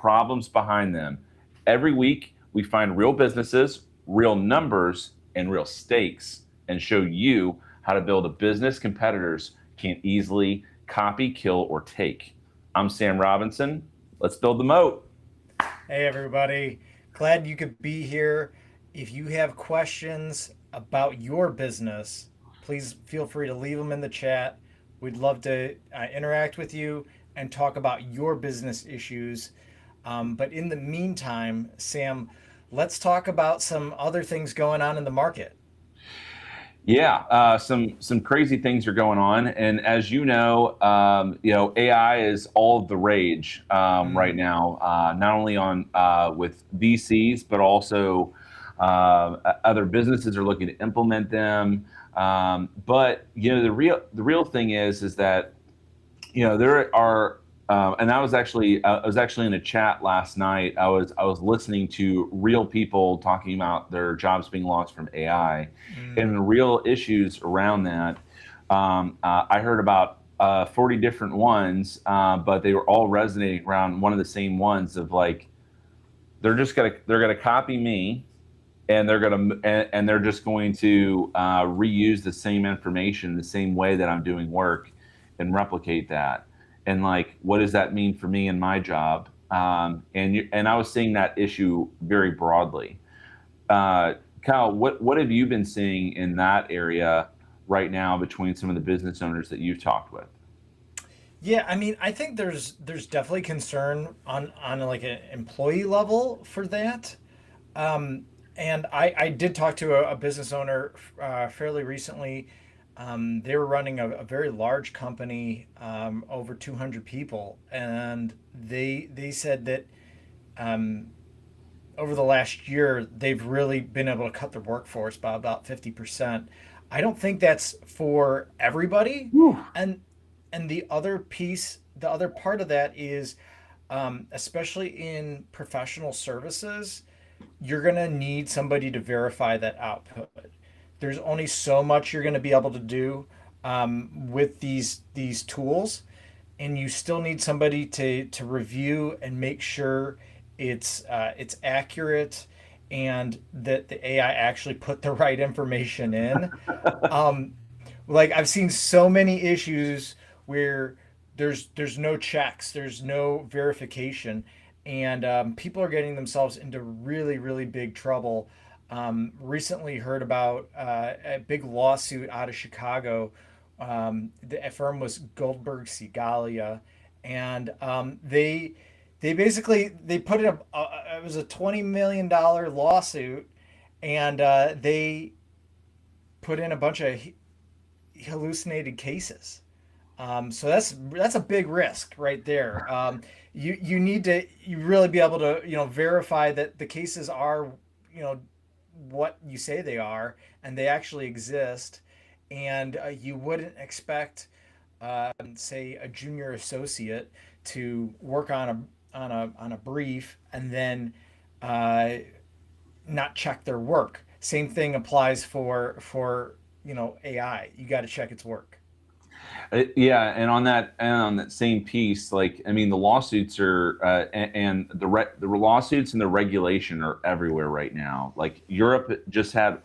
problems behind them. Every week, we find real businesses, real numbers, and real stakes, and show you how to build a business competitors can't easily copy, kill, or take. I'm Sam Robinson. Let's build the moat. Hey, everybody. Glad you could be here. If you have questions about your business, please feel free to leave them in the chat. We'd love to interact with you and talk about your business issues. But in the meantime, Sam, let's talk about some other things going on in the market. Yeah, some crazy things are going on, and as AI is all the rage right Mm. now. Not only on with VCs, but also other businesses are looking to implement them. But the real thing is that there are and I was actually in a chat last night. I was listening to real people talking about their jobs being lost from AI and the Mm. real issues around that. I heard about 40 different ones, but they were all resonating around one of the same ones of like they're gonna copy me, and they're just going to reuse the same information the same way that I'm doing work and replicate that. And like, what does that mean for me and my job? And I was seeing that issue very broadly. Kyle, what have you been seeing in that area right now between some of the business owners that you've talked with? Yeah, I mean, I think there's definitely concern on like an employee level for that. Um, and I did talk to a business owner fairly recently. They were running a very large company, over 200 people, and they said that um, over the last year they've really been able to cut their workforce by about 50%. I don't think that's for everybody, Whew. and the other piece, the other part of that is, especially in professional services, you're going to need somebody to verify that output. There's only so much you're going to be able to do with these tools, and you still need somebody to review and make sure it's accurate and that the AI actually put the right information in. Um, like I've seen so many issues where there's no checks, there's no verification, and people are getting themselves into really big trouble. Recently heard about a big lawsuit out of Chicago. The firm was Goldberg Segalia, and they basically they put in it was a $20 million lawsuit, and they put in a bunch of hallucinated cases. So that's a big risk right there. You need to you really be able to verify that the cases are you know what you say they are and they actually exist, and you wouldn't expect say a junior associate to work on a brief and then uh, not check their work. Same thing applies for AI. You got to check its work. Yeah, and on that same piece, like I mean, the lawsuits are and the lawsuits and the regulation are everywhere right now. Like Europe just had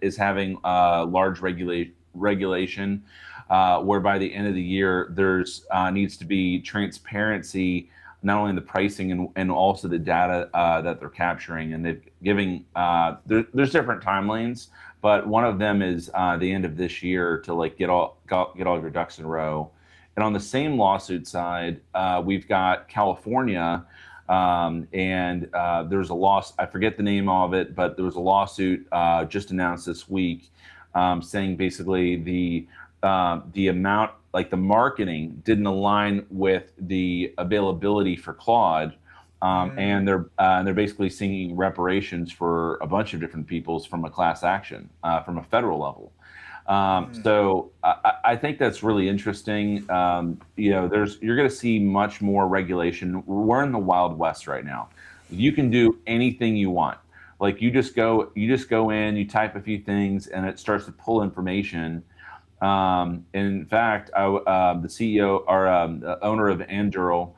is having large regulation, where by the end of the year there's needs to be transparency, not only in the pricing and also the data that they're capturing, and they're giving there's different timelines, but one of them is the end of this year to like get all your ducks in a row. And on the same lawsuit side, we've got California, and there's a loss. I forget the name of it, but there was a lawsuit just announced this week, saying basically the amount, like the marketing, didn't align with the availability for Claude, and Mm, they're basically seeking reparations for a bunch of different peoples from a class action from a federal level. mm. So I think that's really interesting. You're going to see much more regulation. We're in the Wild West right now. You can do anything you want. Like you just go in, you type a few things, and it starts to pull information. In fact, the CEO or the owner of Anduril,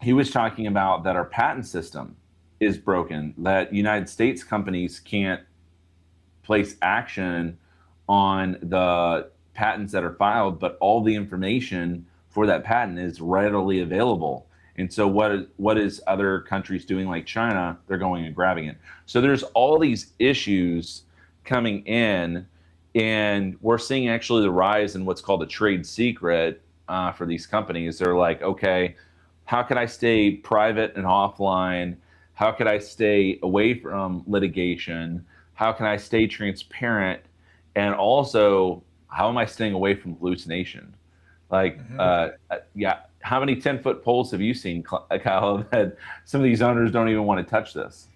he was talking about that our patent system is broken, that United States companies can't place action on the patents that are filed, but all the information for that patent is readily available. And so what is other countries doing, like China? They're going and grabbing it. So there's all these issues coming in, and we're seeing actually the rise in what's called a trade secret for these companies. They're like, okay, how can I stay private and offline? How could I stay away from litigation? How can I stay transparent? And also, how am I staying away from hallucination? Like, Hmm. yeah, how many 10-foot poles have you seen, Kyle, that some of these owners don't even want to touch this?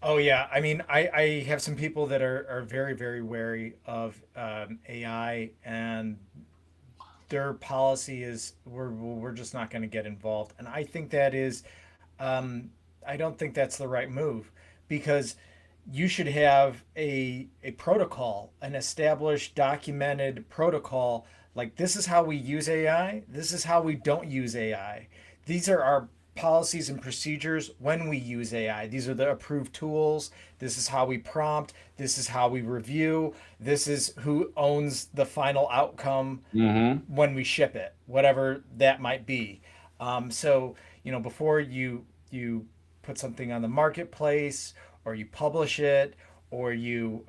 Oh yeah, I mean, I have some people that are very very wary of AI, and their policy is we're just not going to get involved, and I think that is um, I don't think that's the right move, because you should have a protocol, an established documented protocol, like this is how we use AI, this is how we don't use AI, these are our policies and procedures when we use AI, these are the approved tools, this is how we prompt, this is how we review, this is who owns the final outcome Mm-hmm. when we ship it, whatever that might be. So before you put something on the marketplace, or you publish it, or you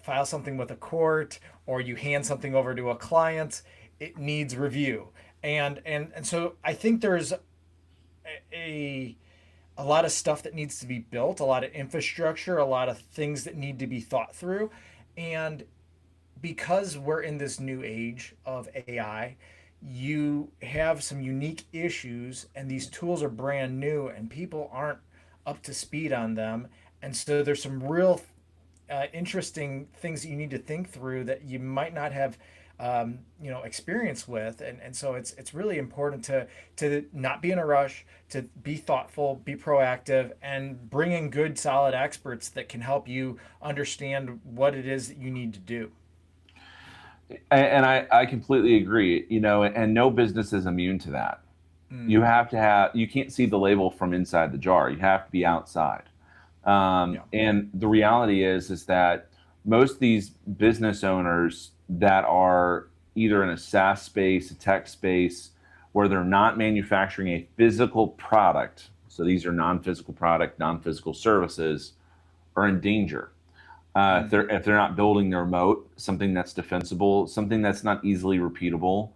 file something with a court, or you hand something over to a client, it needs review. And so I think there's a a lot of stuff that needs to be built, a lot of infrastructure, a lot of things that need to be thought through. And because we're in this new age of AI, you have some unique issues, and these tools are brand new, and people aren't up to speed on them. And so there's some real interesting things that you need to think through that you might not have experience with, and so it's really important to not be in a rush, to be thoughtful, be proactive, and bring in good solid experts that can help you understand what it is that you need to do. And I completely agree, and no business is immune to that. You Mm, have to have, you can't see the label from inside the jar. You have to be outside. yeah. And the reality is that most of these business owners that are either in a SaaS space, a tech space, where they're not manufacturing a physical product, so these are non-physical product, non-physical services, are in danger. Mm, If they're not building their moat, something that's defensible, something that's not easily repeatable.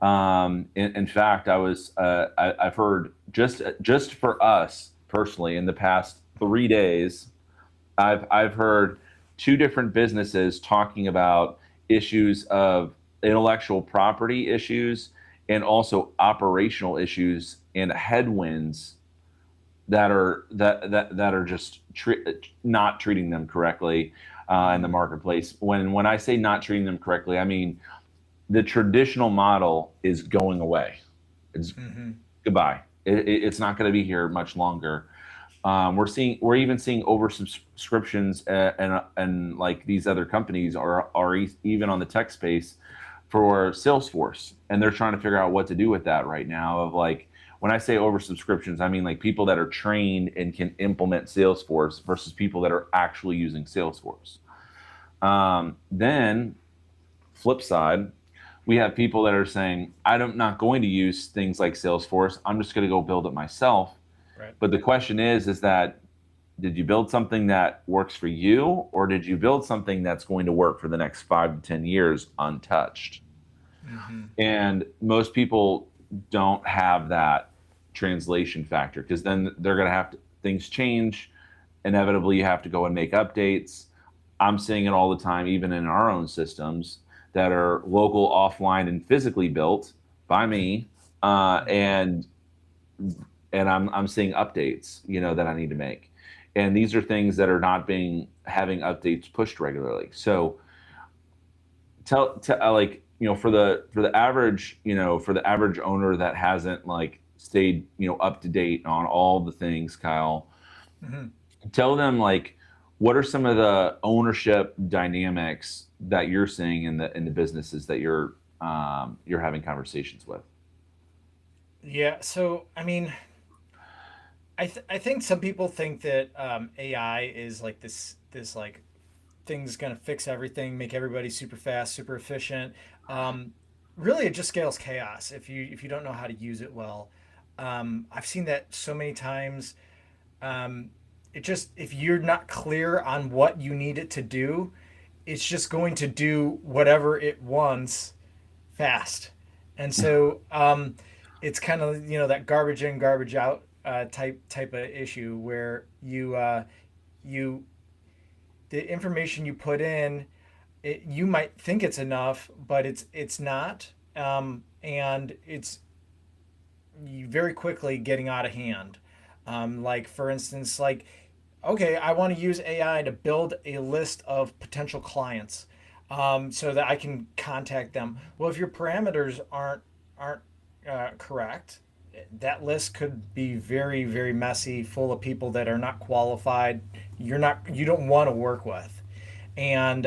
In fact, I've heard just for us personally in the past 3 days, I've heard two different businesses talking about issues of intellectual property issues and also operational issues and headwinds that are just not treating them correctly in the mm, marketplace. When I say not treating them correctly, I mean the traditional model is going away. It's mm-hmm. goodbye. It's not going to be here much longer. We're even seeing oversubscriptions, and like these other companies are even on the tech space for Salesforce, and they're trying to figure out what to do with that right now. Of like, when I say oversubscriptions, I mean like people that are trained and can implement Salesforce versus people that are actually using Salesforce. Then flip side, we have people that are saying, I'm not going to use things like Salesforce. I'm just going to go build it myself. Right. But the question is that did you build something that works for you, or did you build something that's going to work for the next 5 to 10 years untouched? Mm-hmm. And most people don't have that translation factor, because then they're going to have to, things change. Inevitably, you have to go and make updates. I'm seeing it all the time, even in our own systems that are local, offline, and physically built by me. And I'm seeing updates, that I need to make. And these are things that are not being having updates pushed regularly. So like, for the average owner that hasn't like stayed, up to date on all the things, Kyle, Mm-hmm. tell them like what are some of the ownership dynamics that you're seeing in the businesses that you're having conversations with. Yeah, so I mean, I think some people think that AI is like this like thing's gonna fix everything, make everybody super fast, super efficient. Um, Really, it just scales chaos if you don't know how to use it well. I've seen that so many times. Um, it just if you're not clear on what you need it to do, it's just going to do whatever it wants fast. And so it's kind of that garbage in, garbage out type of issue where you the information you put in, you might think it's enough, but it's not, and it's very quickly getting out of hand. Like for instance, like okay, I want to use AI to build a list of potential clients, so that I can contact them. Well, if your parameters aren't correct, that list could be very, very messy, full of people that are not qualified. You don't want to work with, and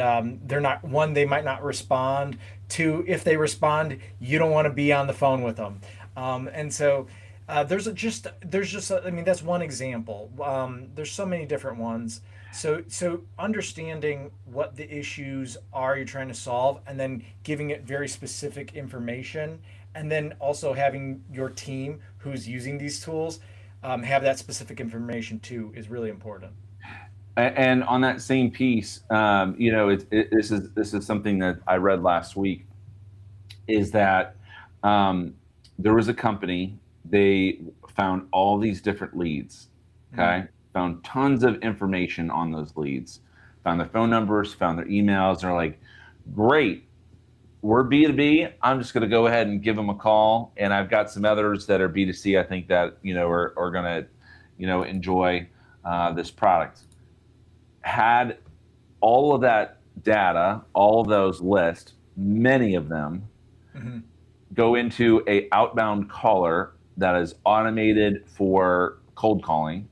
they're not one. They might not respond. Two, if they respond, you don't want to be on the phone with them, and so. I mean, that's one example. There's so many different ones. So understanding what the issues are you're trying to solve, and then giving it very specific information, and then also having your team who's using these tools have that specific information too is really important. And on that same piece, this is something that I read last week. Is that there was a company, they found all these different leads. Okay, found tons of information on those leads, found their phone numbers, found their emails. They're like, great, we're B2B. I'm just going to go ahead and give them a call. And I've got some others that are B2C. I think that are going to enjoy this product. Had all of that data, all of those lists, many of them Mm-hmm. go into a outbound caller that is automated for cold calling,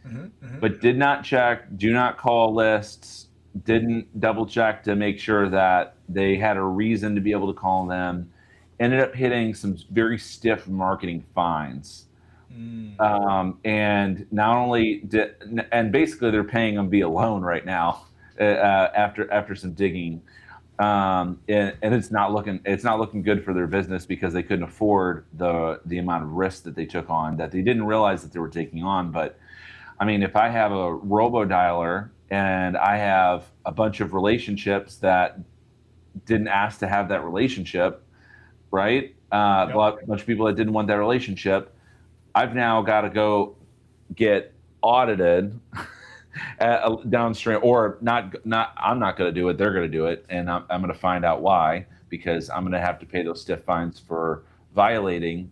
Mm-hmm. Mm-hmm. but did not check do not call lists, didn't double check to make sure that they had a reason to be able to call them, ended up hitting some very stiff marketing fines. Mm. And not only did, and basically they're paying them via loan right now, after some digging. And it's not looking good for their business because they couldn't afford the amount of risk that they took on, that they didn't realize that they were taking on. But I mean, if I have a robo dialer and I have a bunch of relationships that didn't ask to have that relationship, right? Yep. A bunch of people that didn't want that relationship, I've now got to go get audited downstream, or not. I'm not going to do it. They're going to do it, and I'm going to find out why, because I'm going to have to pay those stiff fines for violating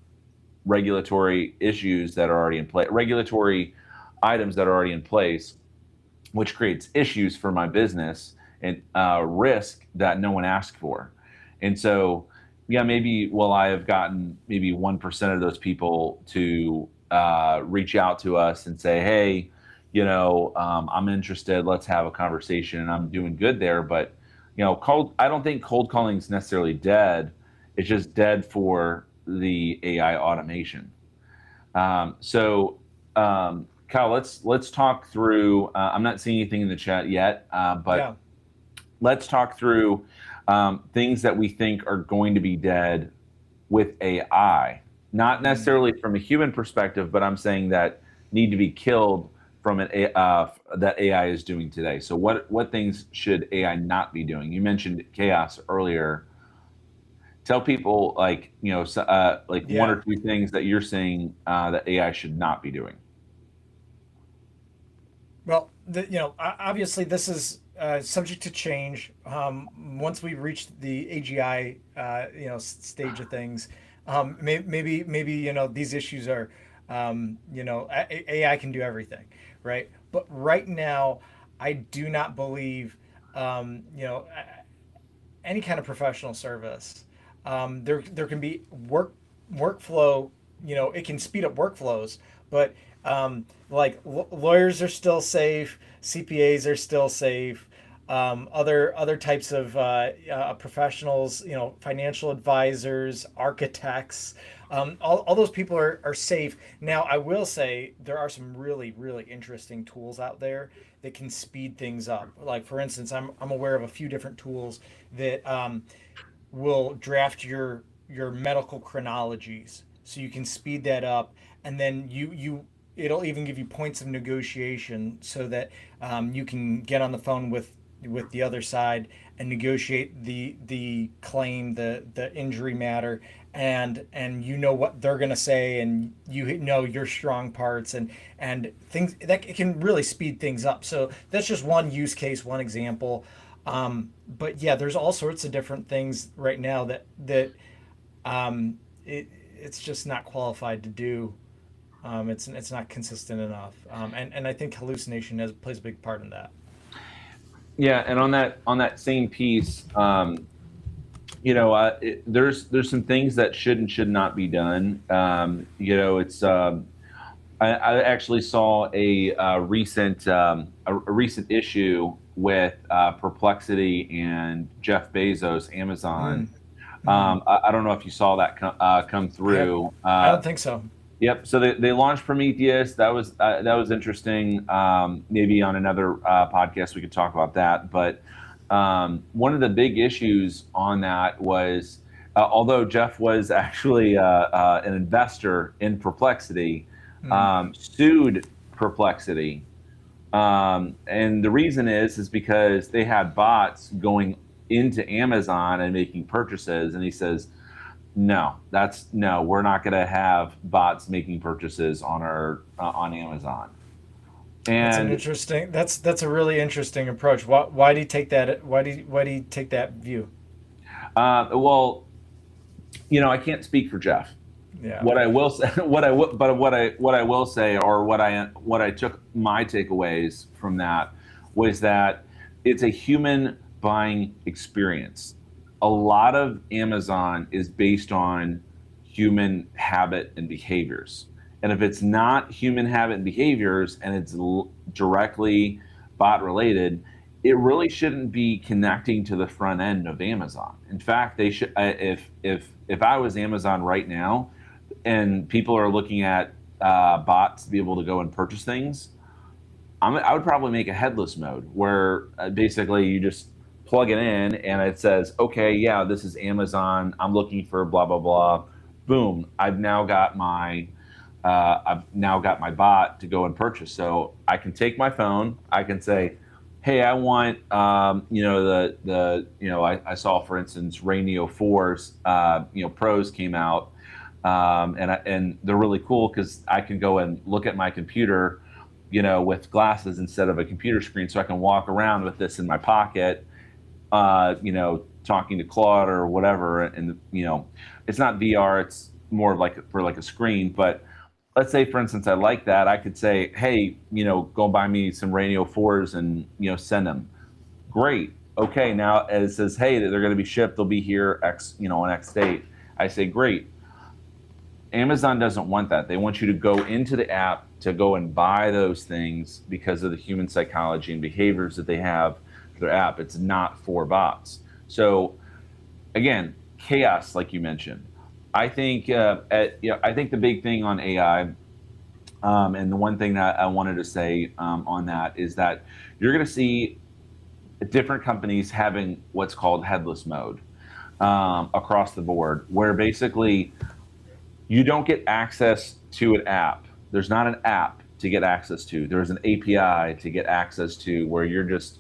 regulatory issues that are already in place, regulatory items that are already in place, which creates issues for my business and risk that no one asked for. And so, yeah, maybe I have gotten maybe 1% of those people to reach out to us and say, hey, I'm interested. Let's have a conversation. And I'm doing good there. But, I don't think cold calling is necessarily dead. It's just dead for the AI automation. Kyle, let's talk through. I'm not seeing anything in the chat yet, but Yeah. let's talk through things that we think are going to be dead with AI. Not Mm. necessarily from a human perspective, but I'm saying that need to be killed from that AI is doing today. So what things should AI not be doing? You mentioned chaos earlier. Tell people like one Yeah. or two things that you're saying that AI should not be doing. Well, obviously this is subject to change. Once we reach the AGI, stage of things, maybe these issues are, AI can do everything, right? But right now, I do not believe, any kind of professional service. There can be workflow. It can speed up workflows, but like lawyers are still safe, CPAs are still safe. other types of professionals, financial advisors, architects, all those people are safe. Now, I will say there are some really, really interesting tools out there that can speed things up. Like, for instance, I'm aware of a few different tools that will draft your medical chronologies so you can speed that up, and then you it'll even give you points of negotiation so that you can get on the phone with the other side and negotiate the claim, the injury matter, and you know what they're going to say, and you know your strong parts, and things that it can really speed things up. So that's just one use case, one example. But yeah, there's all sorts of different things right now that it's just not qualified to do. It's not consistent enough, and I think hallucination plays a big part in that. Yeah, and on that same piece, there's some things that should and should not be done. It's I actually saw a recent issue with Perplexity and Jeff Bezos, Amazon. I don't know if you saw that come through. I don't think so. Yep. So they launched Prometheus. That was interesting. Maybe on another podcast we could talk about that. But one of the big issues on that was, although Jeff was actually an investor in Perplexity, sued Perplexity, and the reason is because they had bots going into Amazon and making purchases, and he says, no, we're not going to have bots making purchases on on Amazon. And that's a really interesting approach. Why do you take that? Why do you take that view? Well, I can't speak for Jeff. Yeah. What I will say, what I will say, or what I took my takeaways from that was that it's a human buying experience. A lot of Amazon is based on human habit and behaviors. And if it's not human habit and behaviors and it's directly bot related, it really shouldn't be connecting to the front end of Amazon. In fact, they should. If I was Amazon right now, and people are looking at bots to be able to go and purchase things, I would probably make a headless mode where basically you just plug it in and it says, okay, yeah, this is Amazon. I'm looking for blah, blah, blah. Boom. I've now got my bot to go and purchase. So I can take my phone. I can say, hey, I want, I saw, for instance, Rainio 4's, Pros came out, and they're really cool because I can go and look at my computer, with glasses instead of a computer screen, so I can walk around with this in my pocket, talking to Claude or whatever. And it's not VR; it's more like for like a screen. But let's say, for instance, I like that. I could say, hey, go buy me some Rainio 4s and send them. Great. Okay. Now it says, hey, they're going to be shipped. They'll be here on X date. I say, great. Amazon doesn't want that. They want you to go into the app to go and buy those things because of the human psychology and behaviors that they have for their app. It's not for bots. So again, chaos, like you mentioned. I think I think the big thing on AI, and the one thing that I wanted to say on that is that you're going to see different companies having what's called headless mode across the board, where basically you don't get access to an app. There's not an app to get access to. There's an API to get access to, where you're just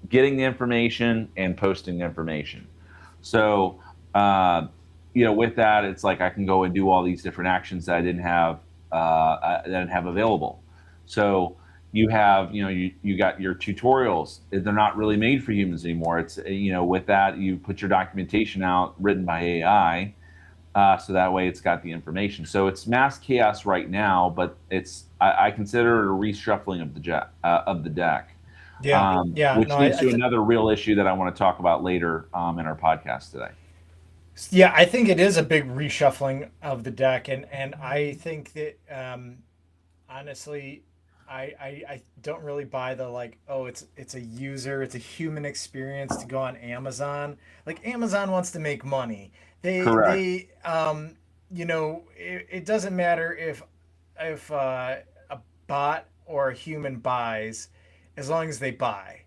getting the information and posting the information. So, with that, it's like I can go and do all these different actions that I didn't have available. So you have, you got your tutorials. They're not really made for humans anymore. It's, with that, you put your documentation out written by AI. So that way it's got the information. So it's mass chaos right now, but I consider it a reshuffling of the deck. Yeah, which leads to another real issue that I want to talk about later in our podcast today. Yeah, I think it is a big reshuffling of the deck, and I think that honestly, I don't really buy the like, oh, it's a user, it's a human experience to go on Amazon. Like Amazon wants to make money. Correct. It doesn't matter if a bot or a human buys, as long as they buy.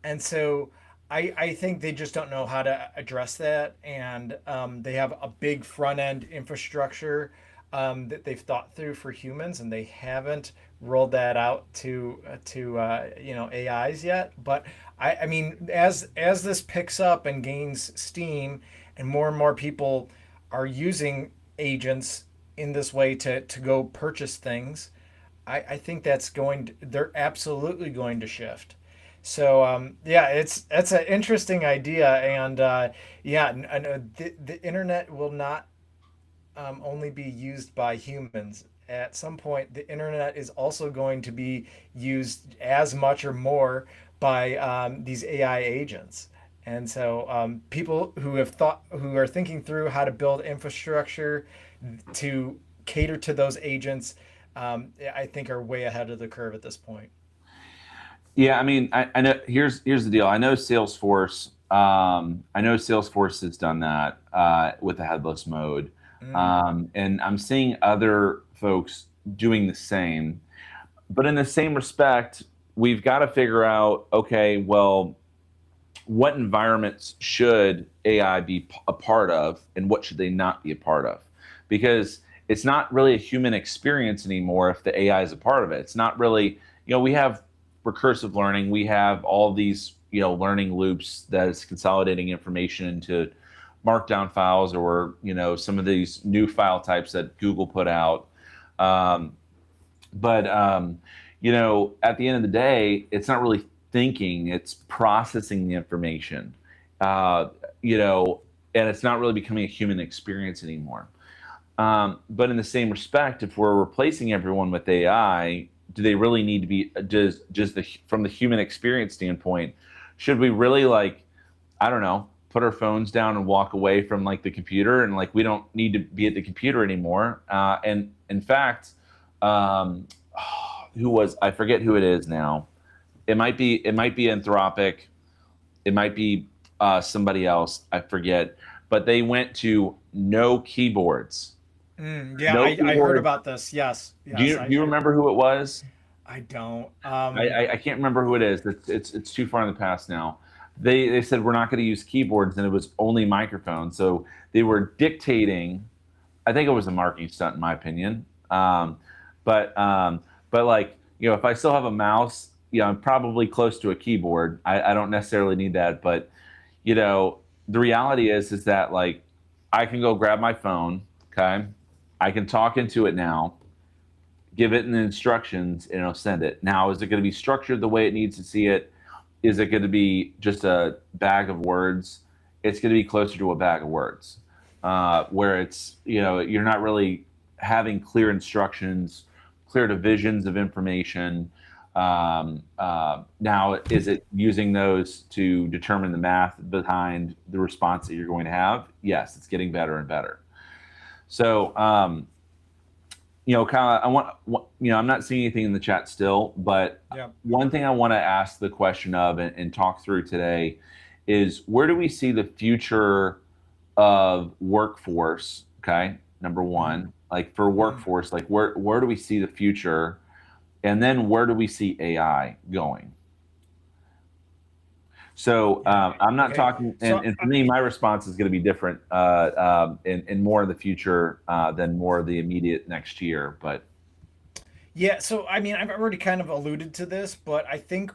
And so I think they just don't know how to address that. And they have a big front end infrastructure that they've thought through for humans, and they haven't rolled that out to AIs yet. But I mean, as this picks up and gains steam, and more people are using agents in this way to go purchase things, I think they're absolutely going to shift. So yeah, that's an interesting idea, and the internet will not only be used by humans. At some point, the internet is also going to be used as much or more by these AI agents. And so people who are thinking through how to build infrastructure to cater to those agents, I think are way ahead of the curve at this point. Yeah, I mean, I know. Here's the deal. I know Salesforce. I know Salesforce has done that with the headless mode, Mm, and I'm seeing other folks doing the same. But in the same respect, we've got to figure out. Okay, well, what environments should AI be a part of, and what should they not be a part of? Because it's not really a human experience anymore if the AI is a part of it. It's not really, we have recursive learning, we have all these, learning loops that is consolidating information into markdown files, or, some of these new file types that Google put out. Um, but at the end of the day, it's not really thinking; it's processing the information. Uh, you know, and it's not really becoming a human experience anymore. But in the same respect, if we're replacing everyone with AI, do they really need to be just from the human experience standpoint? Should we really, like, I don't know, put our phones down and walk away from, like, the computer, and, like, we don't need to be at the computer anymore? And in fact, um, who was, I forget who it is now. It might be Anthropic. It might be somebody else. I forget. But they went to no keyboards. yeah, No I heard keyboards. about this. Yes, Do yes, you do you remember who it was? I don't. I can't remember who it is. It's too far in the past now. They said we're not going to use keyboards, and it was only microphones. So they were dictating. I think it was a marketing stunt, in my opinion. But like, if I still have a mouse, I'm probably close to a keyboard. I don't necessarily need that, but the reality is that, like, I can go grab my phone. Okay, I can talk into it now, give it the instructions, and it'll send it. Now, is it going to be structured the way it needs to see it? Is it going to be just a bag of words? It's going to be closer to a bag of words, where it's, you're not really having clear instructions, clear divisions of information. Now, is it using those to determine the math behind the response that you're going to have? Yes, it's getting better and better. So, kind of, I'm not seeing anything in the chat still, but Yeah. one thing I want to ask the question of, and talk through today is, where do we see the future of workforce? Okay, number Mm, one, like, for mm, workforce, like, where do we see the future, and then where do we see AI going? So yeah. I'm not Okay. talking, So and for me, my response is going to be different, in more in the future, than more of the immediate next year. But yeah, so I mean, I've already kind of alluded to this, but I think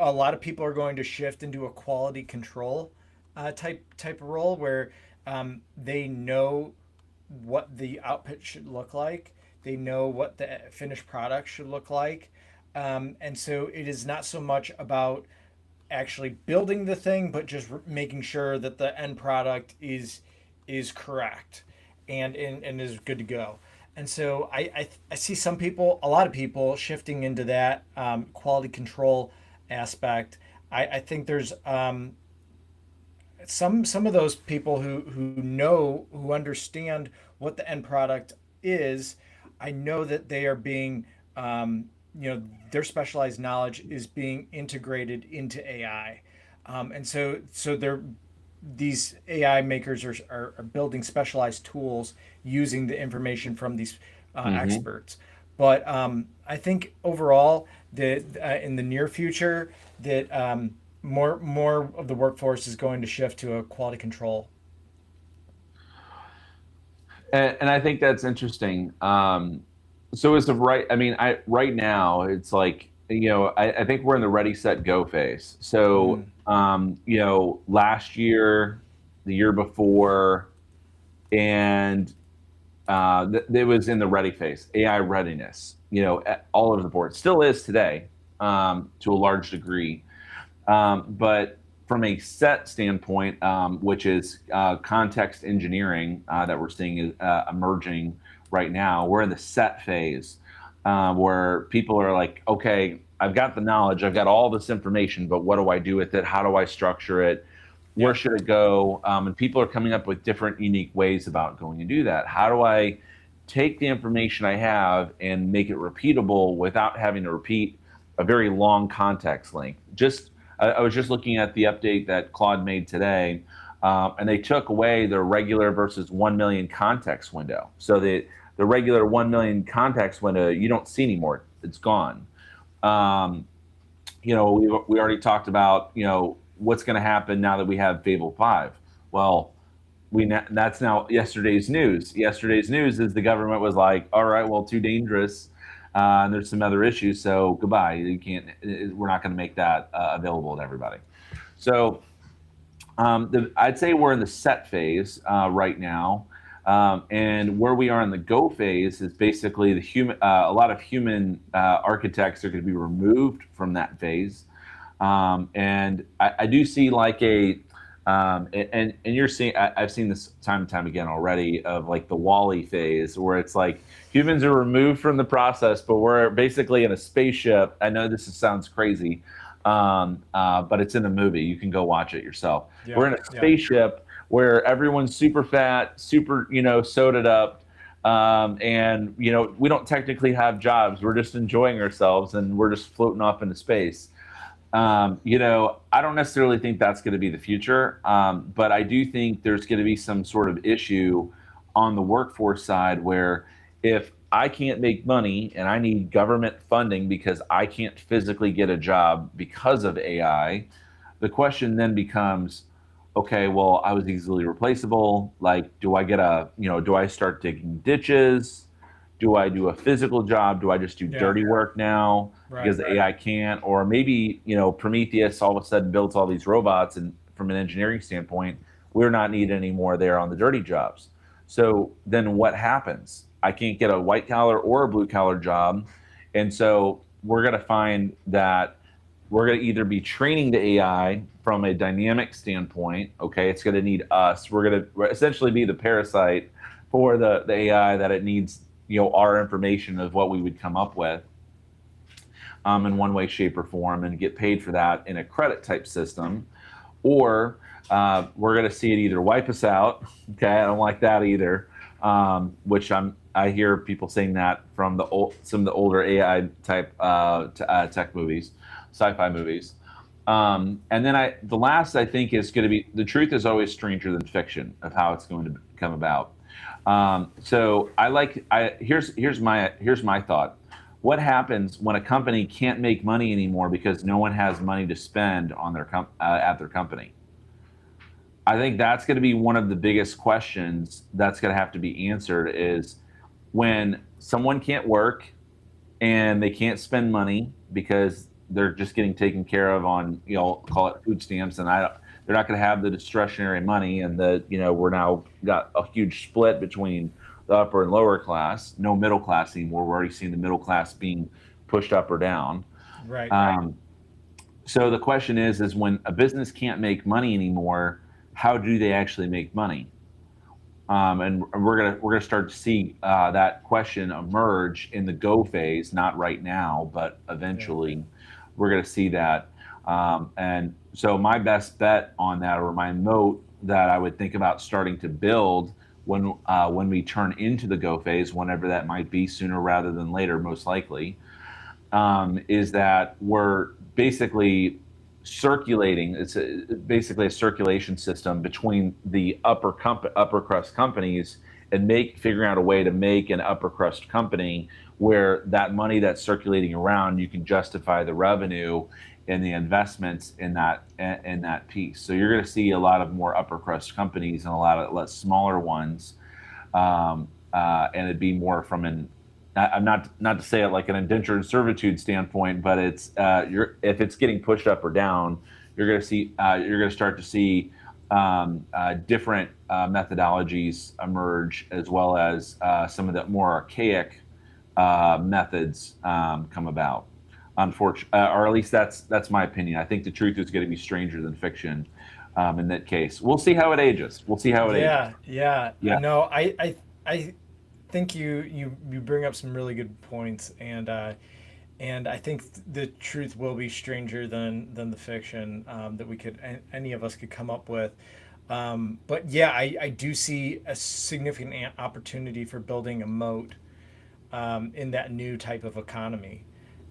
a lot of people are going to shift into a quality control type of role where they know what the output should look like. They know what the finished product should look like. And so it is not so much about actually building the thing, but just making sure that the end product is correct and is good to go. And so I see a lot of people shifting into that quality control aspect. I think there's some of those people who understand what the end product is. I know that they are being their specialized knowledge is being integrated into AI, and so these AI makers are building specialized tools using the information from these Hmm. experts. But I think overall that in the near future that more of the workforce is going to shift to a quality control. And I think that's interesting. So as of right, I mean, right now it's like, I think we're in the ready, set, go phase. So, Mm, last year, the year before, and it was in the ready phase, AI readiness, all over the board. Still is today, to a large degree. But from a set standpoint, which is context engineering that we're seeing is emerging right now, we're in the set phase where people are like, okay, I've got the knowledge, I've got all this information, but what do I do with it? How do I structure it? Where yep. should it go? And people are coming up with different unique ways about going and do that. How do I take the information I have and make it repeatable without having to repeat a very long context length? I was just looking at the update that Claude made today, and they took away the regular versus 1 million context window. So the regular 1 million context window you don't see anymore. It's gone. Um, we already talked about what's going to happen now that we have Fable 5. Well, that's now yesterday's news. Yesterday's news is the government was like, all right, well, too dangerous. And there's some other issues, so goodbye. You can't. We're not going to make that available to everybody. So I'd say we're in the set phase right now, and where we are in the go phase is basically the human. A lot of human architects are going to be removed from that phase, and I do see like and you're seeing. I've seen this time and time again already of like the Wall-E phase, where it's like humans are removed from the process, but we're basically in a spaceship. I know sounds crazy, but it's in the movie. You can go watch it yourself. Yeah. We're in a Yeah. spaceship where everyone's super fat, super, sodaed up. And, we don't technically have jobs. We're just enjoying ourselves and we're just floating off into space. I don't necessarily think that's going to be the future, but I do think there's going to be some sort of issue on the workforce side where if I can't make money and I need government funding because I can't physically get a job because of AI, the question then becomes, okay, well, I was easily replaceable. Like, do I start digging ditches? Do I do a physical job? Do I just do Yeah. dirty work now because Right. the AI can't? Or maybe, Prometheus all of a sudden builds all these robots, and from an engineering standpoint, we're not needed anymore there on the dirty jobs. So then what happens? I can't get a white collar or a blue collar job. And so we're going to find that we're going to either be training the AI from a dynamic standpoint. Okay, it's going to need us. We're going to essentially be the parasite for the AI that it needs, our information of what we would come up with in one way, shape, or form, and get paid for that in a credit type system. Or we're going to see it either wipe us out. Okay, I don't like that either. Which I hear people saying that from some of the older AI type tech movies, sci-fi movies. And then the last I think is going to be the truth is always stranger than fiction of how it's going to come about. So here's my thought. What happens when a company can't make money anymore because no one has money to spend on at their company? I think that's going to be one of the biggest questions that's going to have to be answered is when someone can't work and they can't spend money because they're just getting taken care of on, call it food stamps, and they're not going to have the discretionary money, and we're now got a huge split between the upper and lower class, no middle class anymore. We're already seeing the middle class being pushed up or down. Right. So the question is when a business can't make money anymore, how do they actually make money? And we're gonna start to see that question emerge in the go phase, not right now, but Yeah. eventually, we're gonna see that. And so my best bet on that, or my moat that I would think about starting to build when we turn into the go phase, whenever that might be, sooner rather than later, most likely, is that we're basically circulating. Basically a circulation system between the upper crust companies, and figuring out a way to make an upper crust company where that money that's circulating around, you can justify the revenue and the investments in that piece. So you're going to see a lot of more upper crust companies and a lot of less smaller ones, and it'd be more from I'm not to say it like an indentured servitude standpoint, but if it's getting pushed up or down, you're going to start to see different methodologies emerge, as well as some of the more archaic methods come about. Unfortunately, or at least that's my opinion. I think the truth is going to be stranger than fiction in that case. We'll see how it ages. We'll see how it ages. Yeah. Yeah. No, I think you bring up some really good points, and I think the truth will be stranger than the fiction that any of us could come up with. But yeah, I do see a significant opportunity for building a moat in that new type of economy.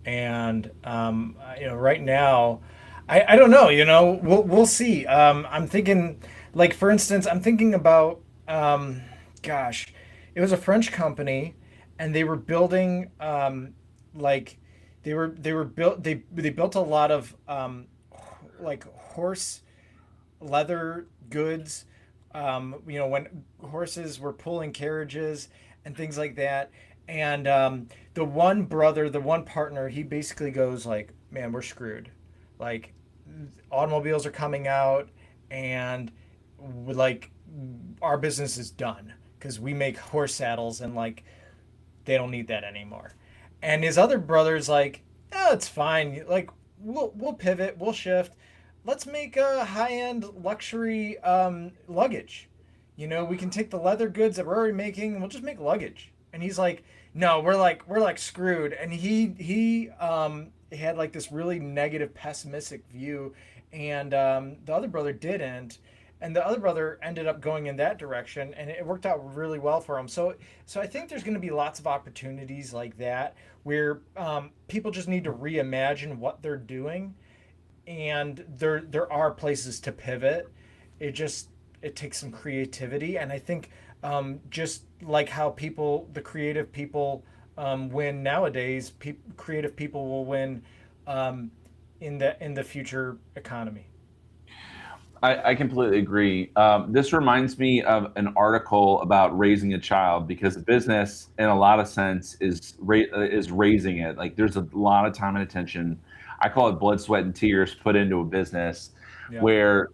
And right now, I don't know. We'll see. I'm thinking, like, for instance, I'm thinking about, gosh, it was a French company, and they were building, like, they built a lot of like horse leather goods. When horses were pulling carriages and things like that. And the one partner, he basically goes like, "Man, we're screwed. Like, automobiles are coming out, and like our business is done because we make horse saddles, and like they don't need that anymore." And his other brother's like, "Oh, it's fine. Like we'll pivot, we'll shift. Let's make a high-end luxury luggage. We can take the leather goods that we're already making, and we'll just make luggage." And he's like, "No, we're like screwed." And he had like this really negative, pessimistic view, and the other brother didn't. And the other brother ended up going in that direction, and it worked out really well for him. So I think there's going to be lots of opportunities like that where people just need to reimagine what they're doing, and there are places to pivot. It takes some creativity, and I think just like how the creative people win nowadays, creative people will win in the future economy. I completely agree. This reminds me of an article about raising a child, because the business, in a lot of sense, is raising it. Like, there's a lot of time and attention. I call it blood, sweat, and tears put into a business, Yeah. where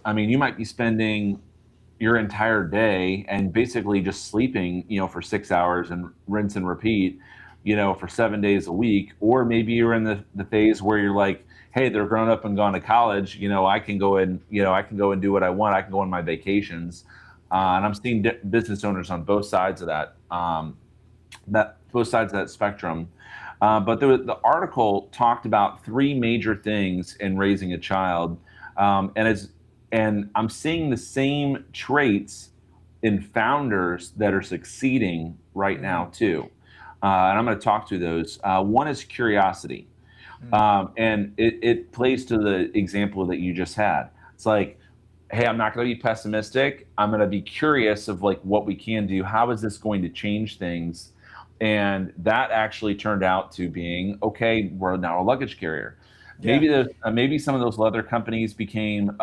I mean, you might be spending your entire day and basically just sleeping, for 6 hours and rinse and repeat, for 7 days a week. Or maybe you're in the phase where you're like, hey, they're grown up and gone to college. I can go and do what I want. I can go on my vacations. And I'm seeing business owners on both sides of both sides of that spectrum. But the article talked about three major things in raising a child. And I'm seeing the same traits in founders that are succeeding right now too. And I'm going to talk to those. One is curiosity. And it plays to the example that you just had. It's like, hey, I'm not going to be pessimistic. I'm going to be curious of like what we can do. How is this going to change things? And that actually turned out to being, okay, we're now a luggage carrier. Yeah. Maybe some of those leather companies became,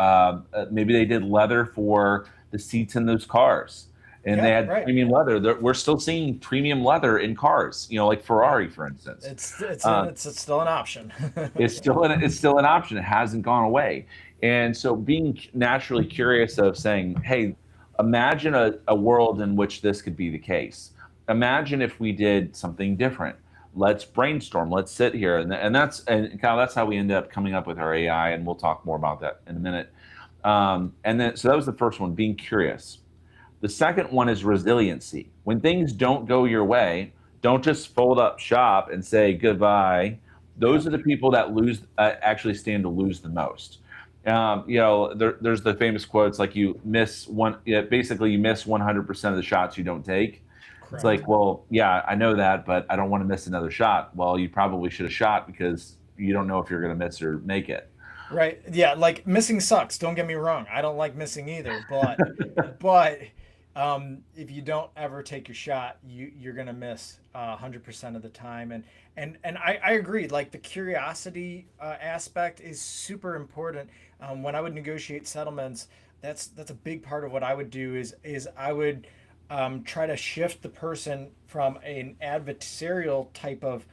maybe they did leather for the seats in those cars, and Yeah, they had right. premium leather. We're still seeing premium leather in cars, like Ferrari, for instance. It's still an option. It's still an option. It hasn't gone away. And so being naturally curious of saying, hey, imagine a world in which this could be the case. Imagine if we did something different. Let's brainstorm. Let's sit here, and that's how we end up coming up with our AI, and we'll talk more about that in a minute. And then, so that was the first one, being curious. The second one is resiliency. When things don't go your way, don't just fold up shop and say goodbye. Those are the people that actually stand to lose the most. There's the famous quotes like, you miss 100% of the shots you don't take. It's Correct. like, well, yeah, I know that, but I don't want to miss another shot. Well, you probably should have shot because you don't know if you're going to miss or make it. Right. Yeah, like missing sucks. Don't get me wrong. I don't like missing either, but if you don't ever take your shot, you're gonna miss 100% of the time. And I agree. Like the curiosity aspect is super important. When I would negotiate settlements, that's a big part of what I would do is I would try to shift the person from an adversarial type of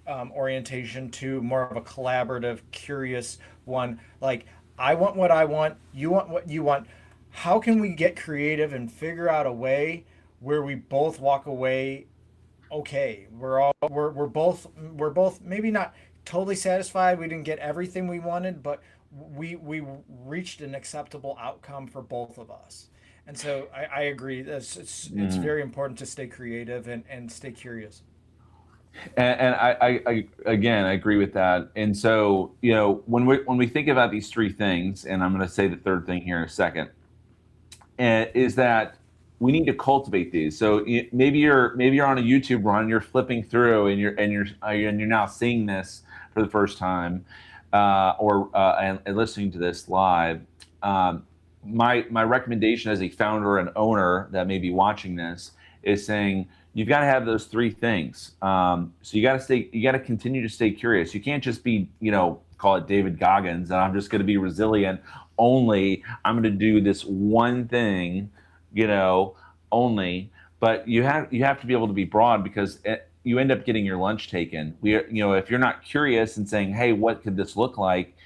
orientation to more of a collaborative, curious one. Like, I want what I want, you want what you want. How can we get creative and figure out a way where we both walk away okay? We're both maybe not totally satisfied. We didn't get everything we wanted, but we reached an acceptable outcome for both of us. And so I agree. It's Mhm. very important to stay creative and stay curious. And I again, I agree with that. And so, when we think about these three things, and I'm going to say the third thing here in a second, is that we need to cultivate these. So maybe you're on a YouTube run, you're flipping through, and you're now seeing this for the first time, and listening to this live. Um, my recommendation as a founder and owner that may be watching this is saying you've got to have those three things. So you got to continue to stay curious. You can't just be, call it David Goggins, and I'm just going to be resilient only. I'm going to do this one thing, you know, only. But you have to be able to be broad because you end up getting your lunch taken. If you're not curious and saying, hey, what could this look like?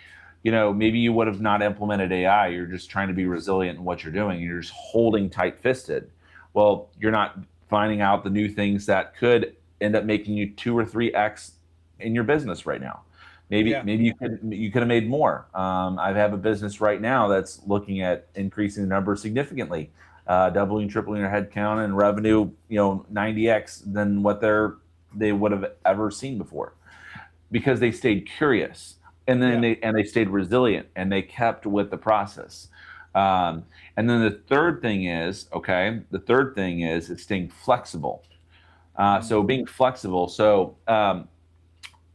Maybe you would have not implemented AI. You're just trying to be resilient in what you're doing. You're just holding tight fisted. Well, you're not finding out the new things that could end up making you 2 or 3x in your business right now. Maybe Yeah. maybe you could have made more. I have a business right now that's looking at increasing the number significantly, doubling, tripling their headcount and revenue, 90x than what they would have ever seen before, because they stayed curious, and then Yeah. they stayed resilient, and they kept with the process. And then the third thing is it's staying flexible. So Mm. being flexible. So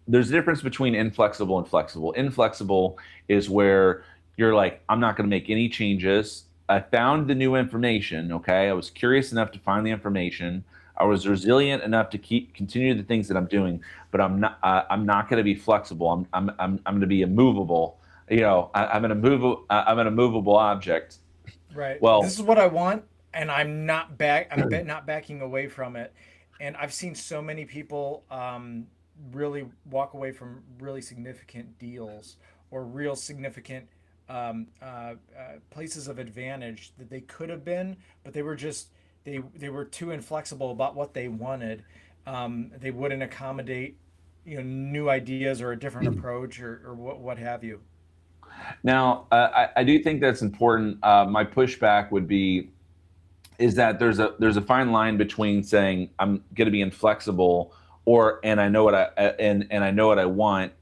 there's a difference between inflexible and flexible. Inflexible is where you're like, I'm not going to make any changes. I found the new information. Okay, I was curious enough to find the information. I was resilient enough to continue the things that I'm doing, but I'm not. I'm not going to be flexible. I'm going to be immovable. I'm an immovable object. Right. This Well, is what I want, and I'm not back. Not backing away from it. And I've seen so many people really walk away from really significant deals or real significant places of advantage that they could have been, but they were too inflexible about what they wanted. They wouldn't accommodate new ideas or a different approach or what have you. now I do think that's important. My pushback would be is that there's a fine line between saying I'm going to be inflexible, and I know what I know what I want.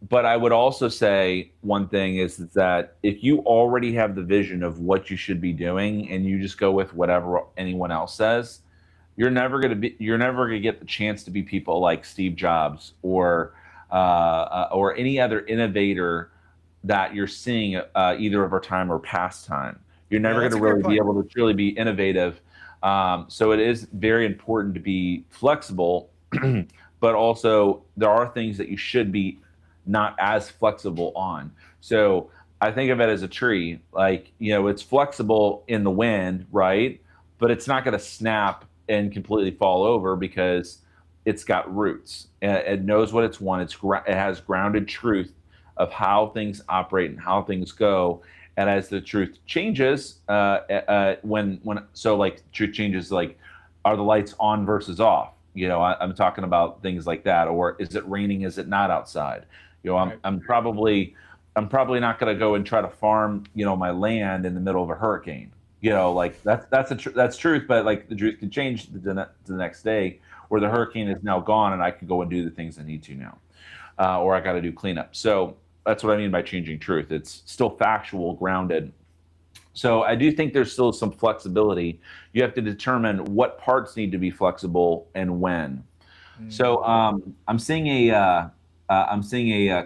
But I would also say one thing is that if you already have the vision of what you should be doing and you just go with whatever anyone else says, you're never going to get the chance to be people like Steve Jobs or any other innovator that you're seeing either of our time or past time. You're Yeah, never going that's to a great really be point. able to truly be innovative. So it is very important to be flexible, but also there are things that you should be not as flexible on. So I think of it as a tree, like, it's flexible in the wind, right? But it's not going to snap and completely fall over because it's got roots. It knows what it's won. It has grounded truth of how things operate and how things go. And as the truth changes, like truth changes, like, are the lights on versus off? I'm talking about things like that. Or is it raining? Is it not outside? Right. I'm probably not going to go and try to farm, my land in the middle of a hurricane. Like that's truth, but like the truth can change the next day, where the hurricane is now gone, and I can go and do the things I need to now, or I got to do cleanup. So that's what I mean by changing truth. It's still factual, grounded. So I do think there's still some flexibility. You have to determine what parts need to be flexible and when. So I'm seeing a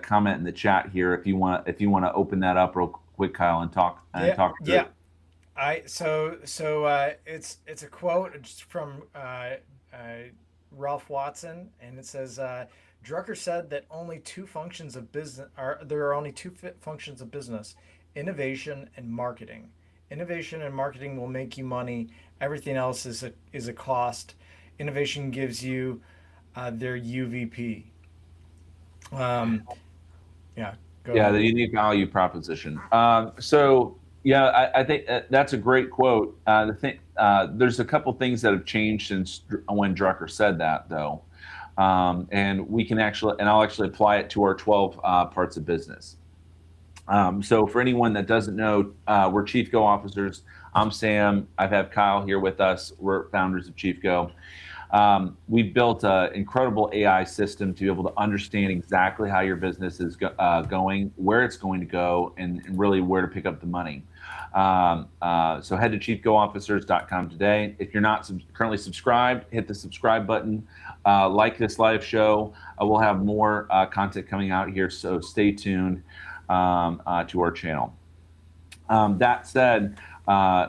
comment in the chat here. If you want to open that up real quick, Kyle, and Yeah, talk through yeah. it. It's a quote just from uh, Ralph Watson, and it says, Drucker said that only two functions of business are there are only functions of business: innovation and marketing. Innovation and marketing will make you money. Everything else is a cost. Innovation gives you their UVP. Um, yeah, go Yeah, ahead. the unique value proposition. Yeah, I think that's a great quote. There's a couple things that have changed since when Drucker said that, though, and I'll actually apply it to our 12 parts of business. So for anyone that doesn't know, we're Chief Go officers. I'm Sam. I've had Kyle here with us. We're founders of Chief Go. We've built an incredible AI system to be able to understand exactly how your business is going, where it's going to go, and really where to pick up the money. So head to chiefgoofficers.com today. If you're not currently subscribed, hit the subscribe button. Like this live show. We'll have more content coming out here, so stay tuned to our channel. That said,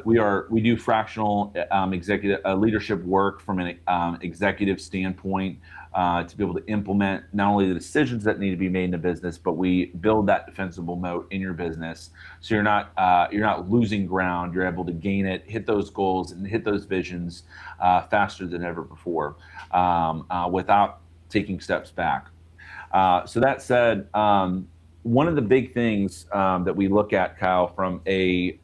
we do fractional executive leadership work from an executive standpoint to be able to implement not only the decisions that need to be made in a business, but we build that defensible moat in your business, so you're not losing ground. You're able to gain it, hit those goals, and hit those visions faster than ever before, without taking steps back. So that said, one of the big things that we look at, Kyle, from a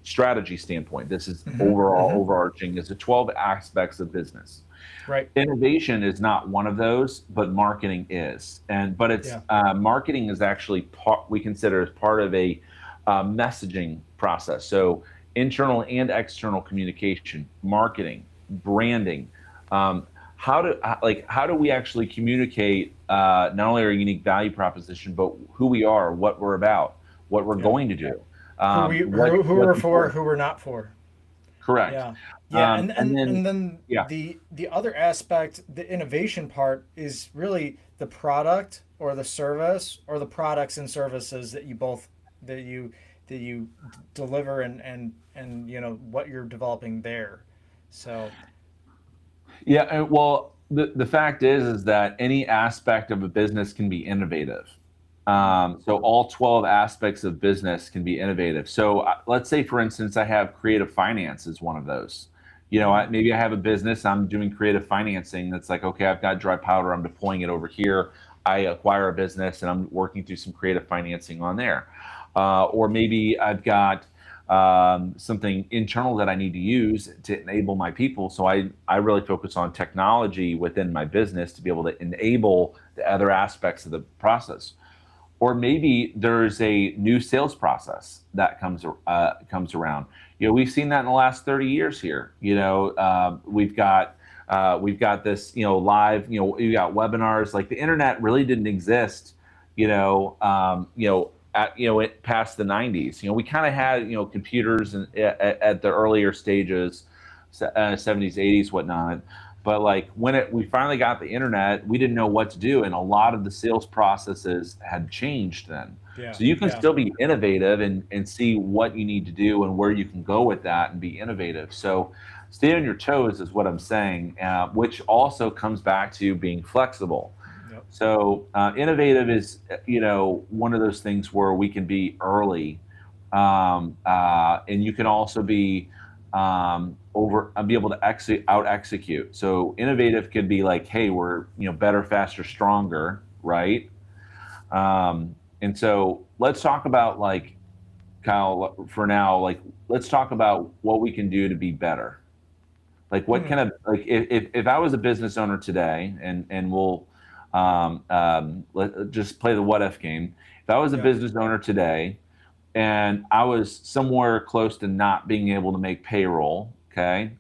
strategy standpoint, this is overarching, is the 12 aspects of business. Right. Innovation is not one of those, but marketing is. Marketing is actually we consider as part of a messaging process. So internal and external communication, marketing, branding. How do we actually communicate not only our unique value proposition, but who we are, what we're about, what we're going to do, who we're for, who we're not for. Correct. Yeah, and then yeah. The other aspect, the innovation part, is really the product or the service or the products and services that you deliver and what you're developing there. So yeah, well, the fact is that any aspect of a business can be innovative. So all 12 aspects of business can be innovative. So let's say, for instance, I have creative finance as one of those. Maybe I have a business, I'm doing creative financing. That's like, okay, I've got dry powder, I'm deploying it over here. I acquire a business and I'm working through some creative financing on there. Or maybe I've got something internal that I need to use to enable my people. So I really focus on technology within my business to be able to enable the other aspects of the process. Or maybe there's a new sales process that comes around. We've seen that in the last 30 years here. We've got this, live. We've got webinars. Like, the internet really didn't exist, past the 90s. We kind of had computers at the earlier stages, 70s, 80s, whatnot. But like when we finally got the internet, we didn't know what to do, and a lot of the sales processes had changed then. So you can still be innovative and see what you need to do and where you can go with that and be innovative. So stay on your toes is what I'm saying, which also comes back to being flexible. Yep. So innovative is one of those things where we can be early, and you can also be be able to out execute. So innovative could be like, hey, we're better, faster, stronger, right? And so let's talk about, like, Kyle, for now, like, let's talk about what we can do to be better. Like, what kind of, like, if I was a business owner today, and we'll just play the what if game. If I was a business owner today and I was somewhere close to not being able to make payroll, okay?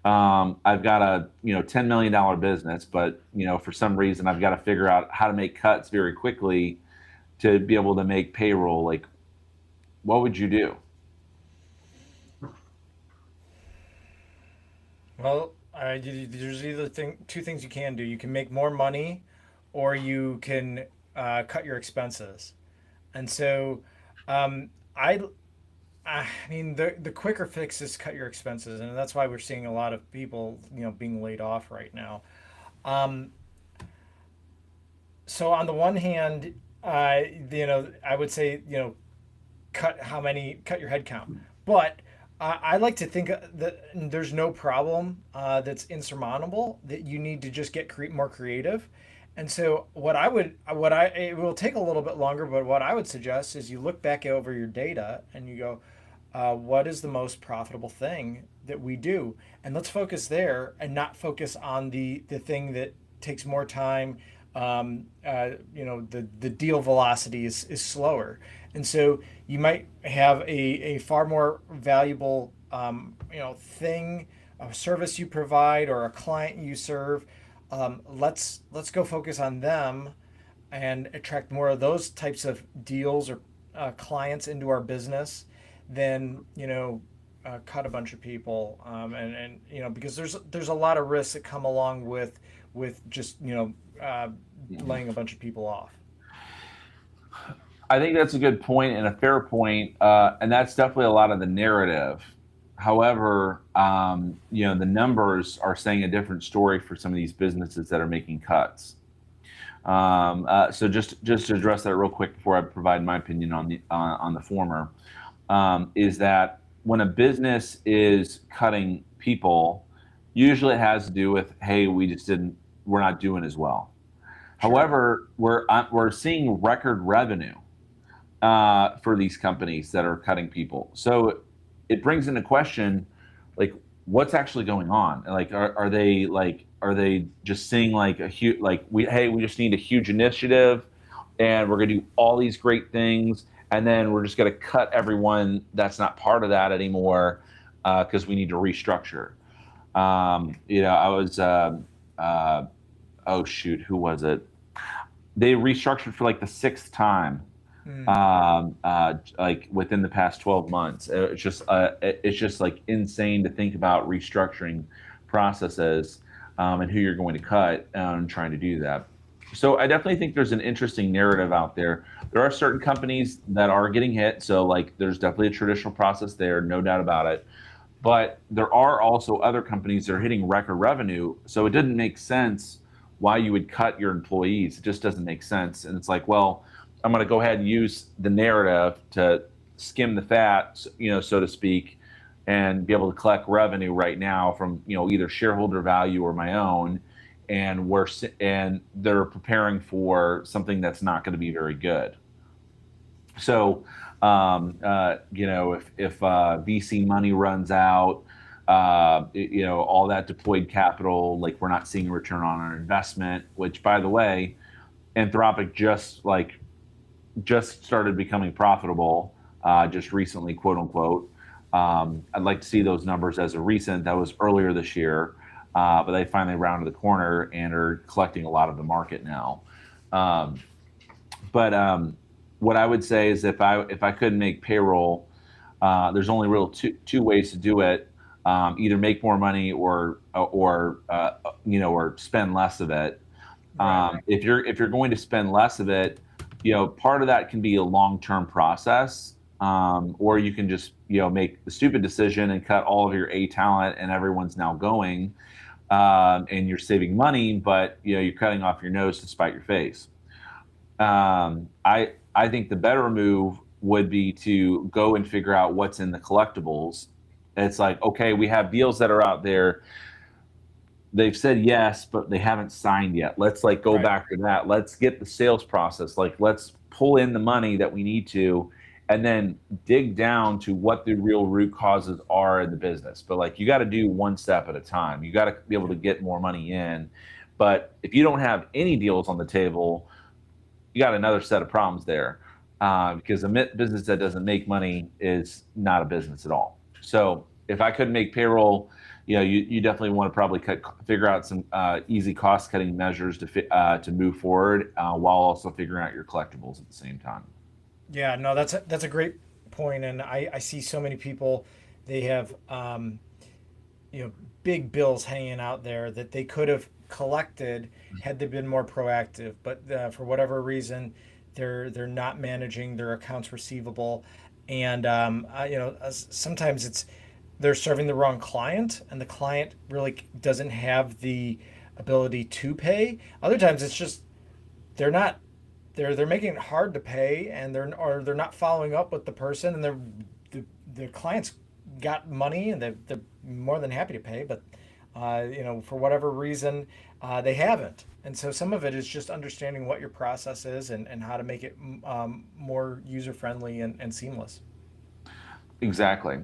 I've got a $10 million business, but for some reason I've got to figure out how to make cuts very quickly to be able to make payroll. Like, what would you do? Well, there's either two things you can do. You can make more money, or you can cut your expenses. And so, um, I I mean, the quicker fix is cut your expenses, and that's why we're seeing a lot of people, being laid off right now. Um, so on the one hand, I would say, cut your head count, but I like to think that there's no problem that's insurmountable, that you need to just get more creative. And so it will take a little bit longer, but what I would suggest is you look back over your data and you go, what is the most profitable thing that we do, and let's focus there and not focus on the thing that takes more time. The deal velocity is slower, and so you might have a far more valuable thing, a service you provide, or a client you serve. Let's go focus on them and attract more of those types of deals or clients into our business than cut a bunch of people, and because there's a lot of risks that come along with just laying a bunch of people off. I think that's a good point and a fair point, and that's definitely a lot of the narrative. However, the numbers are saying a different story for some of these businesses that are making cuts. So just to address that real quick before I provide my opinion on the former, is that when a business is cutting people, usually it has to do with, hey, we're not doing as well. Sure. However, we're seeing record revenue for these companies that are cutting people. So it brings into question, like, what's actually going on? Like, are they just seeing like a huge, like, we just need a huge initiative, and we're gonna do all these great things, and then we're just gonna cut everyone that's not part of that anymore because we need to restructure. I was oh shoot, who was it? They restructured for like the sixth time, Mm. like within the past 12 months. It's just like insane to think about restructuring processes, and who you're going to cut, and trying to do that. So I definitely think there's an interesting narrative out there. There are certain companies that are getting hit, so like there's definitely a traditional process there, no doubt about it. But there are also other companies that are hitting record revenue, so it didn't make sense why you would cut your employees. It just doesn't make sense. And it's like, well, I'm going to go ahead and use the narrative to skim the fat, so to speak, and be able to collect revenue right now from, either shareholder value or my own. And they're preparing for something that's not going to be very good. So, if VC money runs out, all that deployed capital, like, we're not seeing a return on our investment. Which, by the way, Anthropic just started becoming profitable, just recently, quote unquote. I'd like to see those numbers as a recent. That was earlier this year, but they finally rounded the corner and are collecting a lot of the market now. Um, but what I would say is, if I couldn't make payroll, there's only real two ways to do it. Either make more money, or spend less of it. Right. If you're going to spend less of it, part of that can be a long-term process, or you can just make the stupid decision and cut all of your A talent, and everyone's now going, and you're saving money, but you're cutting off your nose to spite your face. I think the better move would be to go and figure out what's in the collectibles. It's like, okay, we have deals that are out there. They've said yes, but they haven't signed yet. Let's like go Right. back to that. Let's get the sales process. Like, let's pull in the money that we need to, and then dig down to what the real root causes are in the business. But like, you got to do one step at a time. You got to be able to get more money in. But if you don't have any deals on the table, you got another set of problems there, because a business that doesn't make money is not a business at all. So if I could make payroll, you definitely want to probably figure out some easy cost cutting measures to move forward, while also figuring out your collectibles at the same time. Yeah, no, that's a great point, and I see so many people. They have big bills hanging out there that they could have collected had they been more proactive. But for whatever reason, they're not managing their accounts receivable, and sometimes they're serving the wrong client, and the client really doesn't have the ability to pay. Other times, it's just they're not they're making it hard to pay, and they're not following up with the person, and the clients got money, and they're more than happy to pay, but for whatever reason, they haven't. And so some of it is just understanding what your process is, and how to make it more user friendly and seamless. Exactly.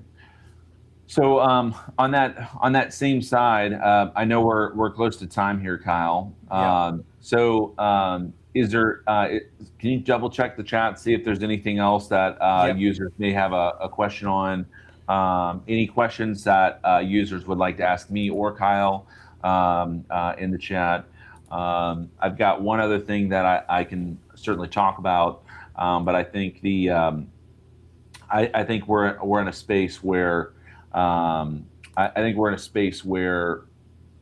So on that same side, I know we're close to time here, Kyle. Yeah. Is there? Can you double check the chat, see if there's anything else that Yep. users may have a question on? Any questions that users would like to ask me or Kyle in the chat? I've got one other thing that I can certainly talk about, but I think I think we're in a space where I think we're in a space where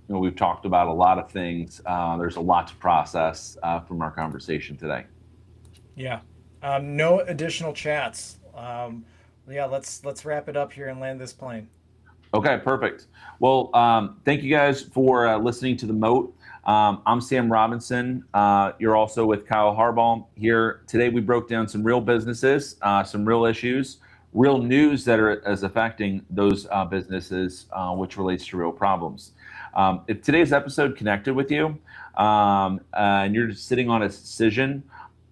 we've talked about a lot of things. There's a lot to process from our conversation today. Yeah. No additional chats. Yeah, let's wrap it up here and land this plane. Okay, perfect. Well, thank you guys for listening to the Moat. I'm Sam Robinson. You're also with Kyle Harbaugh here. Today we broke down some real businesses, some real issues, real news that is affecting those businesses, which relates to real problems. If today's episode connected with you and you're just sitting on a decision,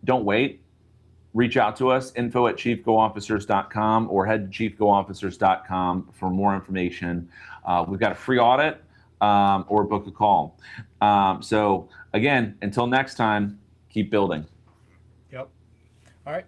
don't wait. Reach out to us, info@chiefgoofficers.com, or head to chiefgoofficers.com for more information. We've got a free audit or book a call. So again, until next time, keep building. Yep. All right.